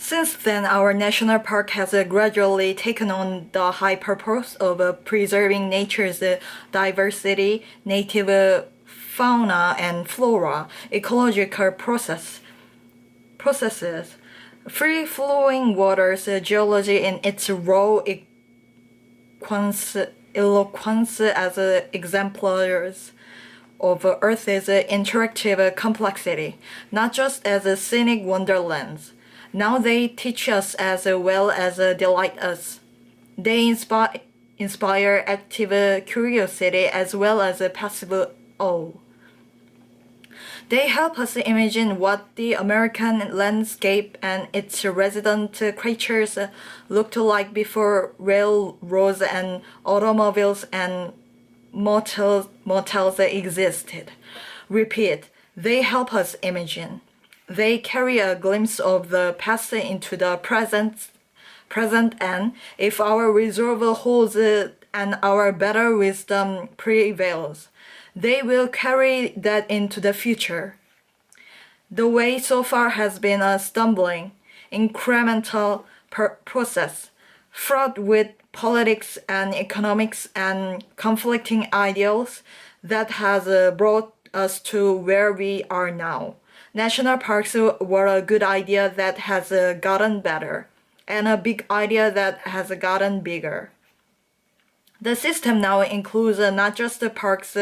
Since then, our national park has gradually taken on the high purpose of preserving nature's diversity, native fauna and flora, ecological processes, free-flowing waters, geology in its raw eloquence as exemplars of Earth's interactive complexity, not just as scenic wonderlands. Now they teach us as well as delight us. They inspire active curiosity as well as passive awe. They help us imagine what the American landscape and its resident creatures looked like before railroads and automobiles and motels existed. Repeat, they help us imagine. They carry a glimpse of the past into the present, and if our resolve holds and our better wisdom prevails, they will carry that into the future. The way so far has been a stumbling, incremental process, fraught with politics and economics and conflicting ideals that has brought us to where we are now. National parks were a good idea that has gotten better, and a big idea that has gotten bigger. The system now includes not just the parks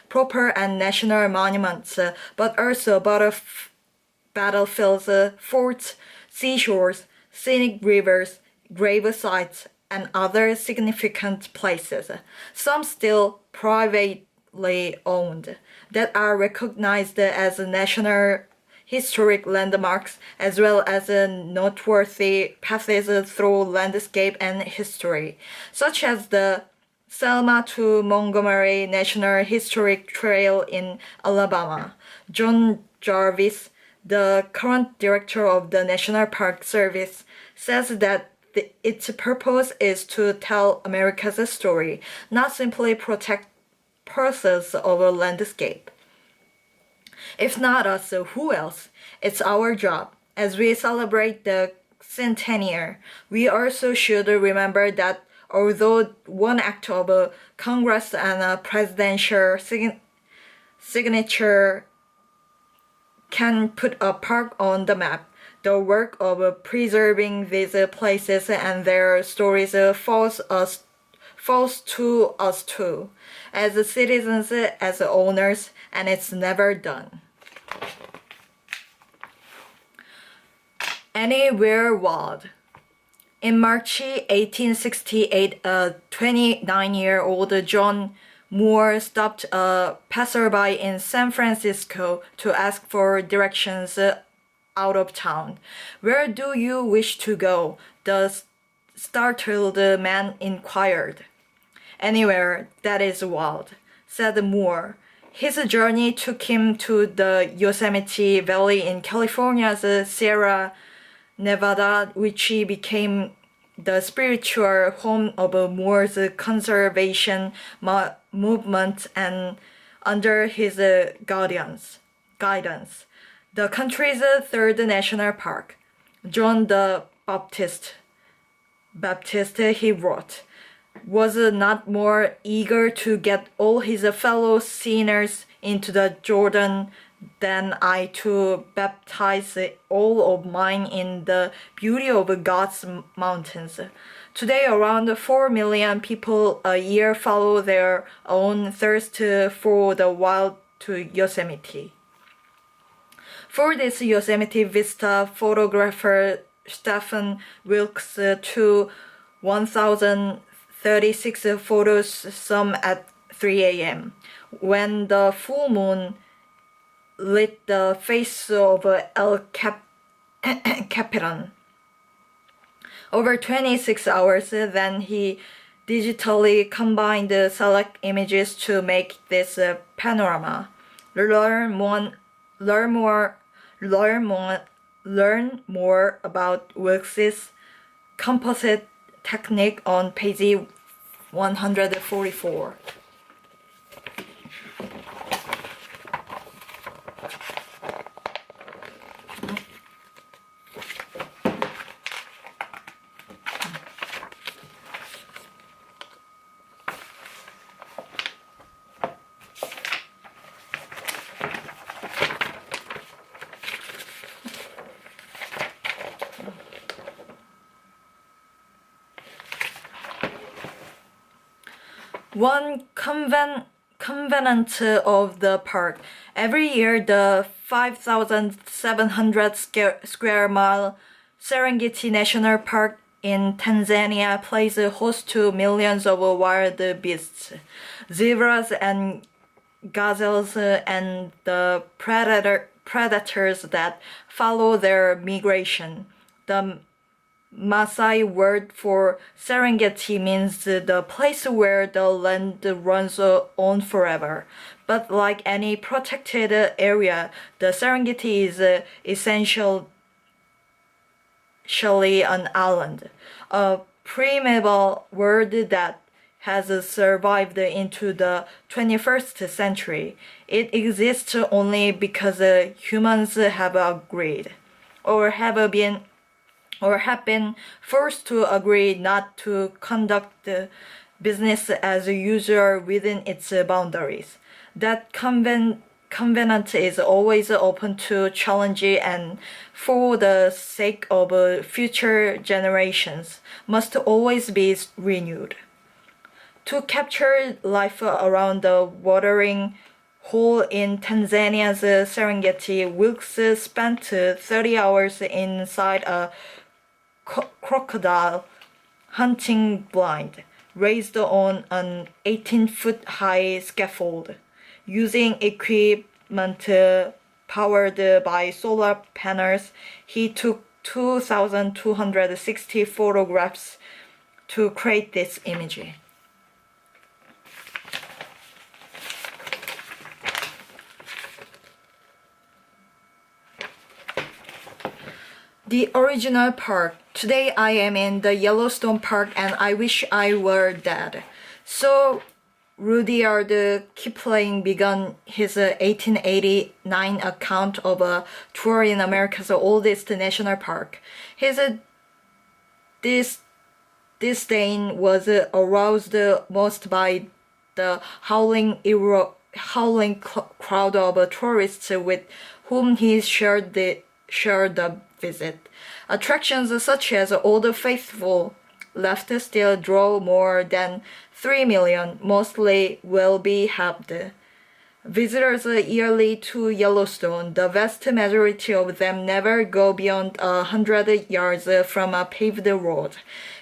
proper and national monuments, but also battlefields, forts, seashores, scenic rivers, grave sites, and other significant places, some still privately owned, that are recognized as national historic landmarks, as well as noteworthy paths through landscape and history, such as the Selma to Montgomery National Historic Trail in Alabama. John Jarvis, the current director of the National Park Service, says that its purpose is to tell America's story, not simply protect parcels of a landscape. If not us, who else? It's our job. As we celebrate the centennial, we also should remember that although one act of Congress and a presidential signature can put a park on the map, the work of preserving these places and their stories falls to us too, as citizens, as owners, and it's never done. Anywhere Wild. In March 1868, a 29-year-old John Moore stopped a passerby in San Francisco to ask for directions out of town. "Where do you wish to go?" the startled man inquired. "Anywhere that is wild," said Moore. His journey took him to the Yosemite Valley in California's Sierra Nevada, which became the spiritual home of Moore's conservation movement, and under his guidance, the country's third national park. John the Baptist, he wrote, was not more eager to get all his fellow sinners into the Jordan than I to baptize all of mine in the beauty of God's mountains. Today, around 4 million people a year follow their own thirst for the wild to Yosemite. For this Yosemite Vista photographer Stephen Wilkes took 1,036 photos, some at 3 a.m., when the full moon lit the face of El Capitan. Over 26 hours, then he digitally combined select images to make this panorama. Learn more about Wilkes' composite technique on page 144. one convenant of the park. Every year, the 5,700 square mile Serengeti National Park in Tanzania plays host to millions of wild beasts, zebras and gazelles, and the predators that follow their migration. The Maasai word for Serengeti means the place where the land runs on forever. But like any protected area, the Serengeti is essentially an island, a primeval word that has survived into the 21st century. It exists only because humans have agreed, or have been forced to agree not to conduct business as usual within its boundaries. That covenant is always open to challenge, and for the sake of future generations must always be renewed. To capture life around the watering hole in Tanzania's Serengeti, Wilkes spent 30 hours inside a crocodile hunting blind, raised on an 18-foot-high scaffold. Using equipment powered by solar panels, he took 2,260 photographs to create this image. The original park. Today I am in the Yellowstone Park and I wish I were dead. So Rudyard Kipling began his 1889 account of a tour in America's oldest national park. His disdain was aroused most by the howling crowd of tourists with whom he shared the visit. Attractions such as Old Faithful left still draw more than 3 million, mostly well-behaved visitors yearly to Yellowstone. The vast majority of them never go beyond 100 yards from a paved road.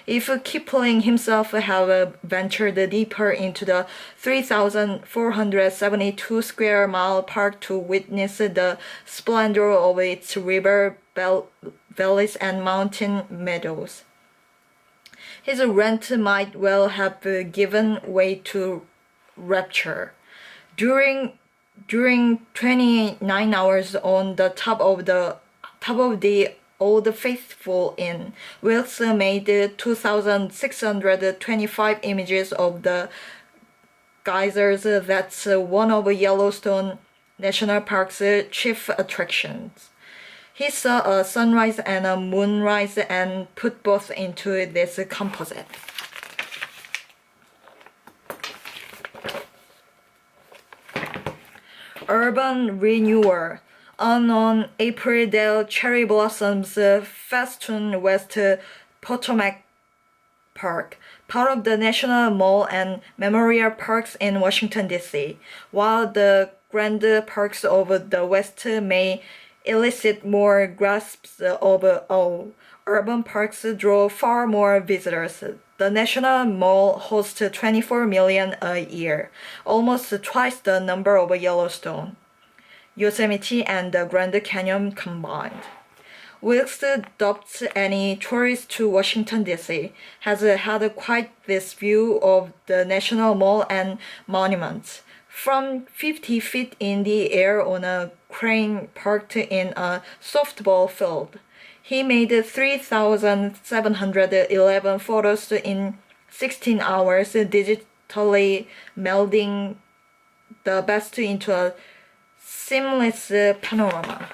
If Kipling himself had ventured deeper into the 3,472 square mile park to witness the splendor of its river valleys and mountain meadows, his rant might well have given way to rapture. During 29 hours on the top of the Old Faithful Inn, Wilkes made 2,625 images of the geysers. That's one of Yellowstone National Park's chief attractions. He saw a sunrise and a moonrise and put both into this composite. Urban renewal. On April Dale cherry blossoms festoon West Potomac Park, part of the National Mall and Memorial Parks in Washington, D.C., while the grand parks of the West may elicit more grasps of awe. Urban parks draw far more visitors. The National Mall hosts 24 million a year, almost twice the number of Yellowstone, Yosemite, and the Grand Canyon combined. Wilkes adopts any tourist to Washington, D.C., has had quite this view of the National Mall and monuments. From 50 feet in the air on a crane parked in a softball field, he made 3,711 photos in 16 hours, digitally melding the best into a seamless panorama.